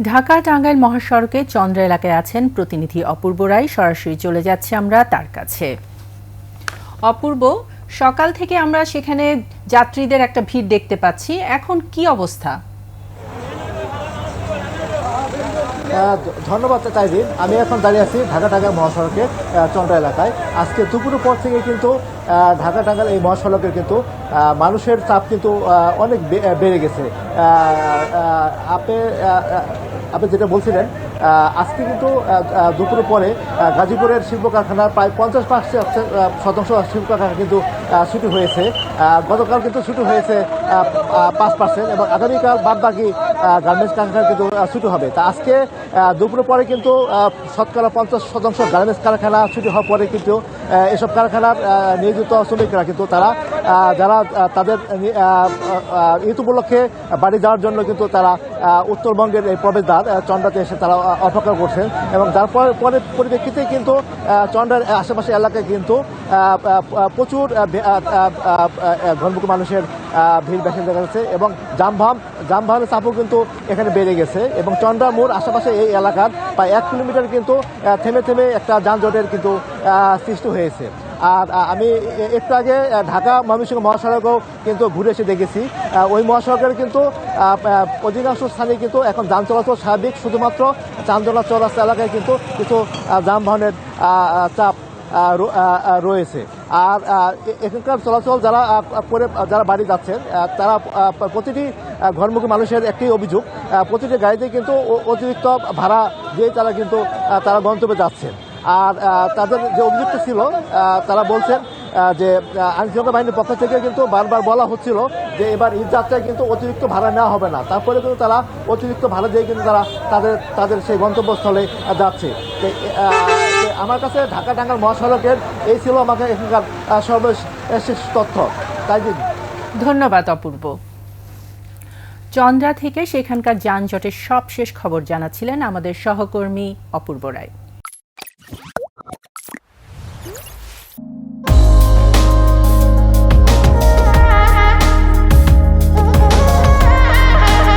ঢাকা টাঙ্গাইল মহাসড়কে চন্দ্রা এলাকায় আছেন প্রতিনিধি অপূর্ব রায়। সরাসরি চলে যাচ্ছি আমরা তার কাছে। অপূর্ব, সকাল থেকে আমরা সেখানে যাত্রীদের একটা ভিড় দেখতে পাচ্ছি, এখন কি অবস্থা? ধন্যবাদ তাইদিন। আমি এখন দাঁড়িয়ে আছি ঢাকা টাঙ্গাইল মহাসড়কের চন্দ্রা এলাকায়। আজকে দুপুরের পর থেকে কিন্তু ঢাকা টাঙ্গাইল এই মহাসড়কের কিন্তু মানুষের চাপ কিন্তু অনেক বেড়ে গেছে। আপনি যেটা বলছিলেন, আজকে কিন্তু দুপুরের পরে গাজীপুরের শিল্প কারখানার প্রায় 50% শিল্প কারখানা কিন্তু ছুটি হয়েছে। গতকাল কিন্তু ছুটি হয়েছে 5%, এবং আগামীকাল বাদবাকি গার্মেন্টস কারখানা কিন্তু ছুটি হবে। তা আজকে দুপুরের পরে কিন্তু শতকরা 50% গার্মেন্টস কারখানা ছুটি হওয়ার পরে কিন্তু এসব কারখানার নিয়োজিত শ্রমিকরা কিন্তু তারা যারা তাদের ঈদ উপলক্ষে বাড়ি যাওয়ার জন্য কিন্তু তারা উত্তরবঙ্গের এই প্রবেশদ্বার চন্দ্রাতে এসে তারা অপেক্ষা করছেন, এবং যার পরের পরিপ্রেক্ষিতে কিন্তু চন্দ্রার আশেপাশে এলাকায় কিন্তু প্রচুর ঘনমুখী মানুষের ভিড় বেশি দেখা যাচ্ছে, এবং যানবাহনের চাপও কিন্তু এখানে বেড়ে গেছে। এবং চন্দ্রা মোড় আশেপাশে এই এলাকার প্রায় 1 কিলোমিটার কিন্তু থেমে থেমে একটা যানজটের কিন্তু সৃষ্টি হয়েছে। আর আমি একটু আগে ঢাকা ময়মনসিংহ মহাসড়কও কিন্তু ঘুরে এসে দেখেছি, ওই মহাসড়কের কিন্তু অধিকাংশ স্থানে কিন্তু এখন যান চলাচল স্বাভাবিক, শুধুমাত্র চান্দনা চৌরাস্তা এলাকায় কিন্তু কিছু যানবাহনের চাপ রয়েছে। আর এখানকার চলাচল যারা বাড়ি যাচ্ছেন, তারা প্রতিটি ঘরমুখী মানুষের একটি অভিযোগ, প্রতিটি গাড়িতে কিন্তু অতিরিক্ত ভাড়া দিয়ে তারা গন্তব্যে যাচ্ছেন। আর তাদের যে অভিযোগটা ছিল, তারা বলছেন যে আইনশৃঙ্খলা বাহিনীর পক্ষ থেকে কিন্তু বারবার বলা হচ্ছিল যে এবার ঈদ যাত্রায় কিন্তু অতিরিক্ত ভাড়া নেওয়া হবে না, তারপরে কিন্তু তারা অতিরিক্ত ভাড়া দিয়ে কিন্তু তারা তাদের সেই গন্তব্যস্থলে যাচ্ছে। আমার কাছে ঢাকা টাঙ্গাইল মহাসড়কের এই ছিল আমাকে এখানকার সর্বশেষ তথ্য। তাই ধন্যবাদ অপূর্ব। চন্দ্রা থেকে সেখানকার যানজটের সবশেষ খবর জানাচ্ছিলেন আমাদের সহকর্মী অপূর্ব রায়।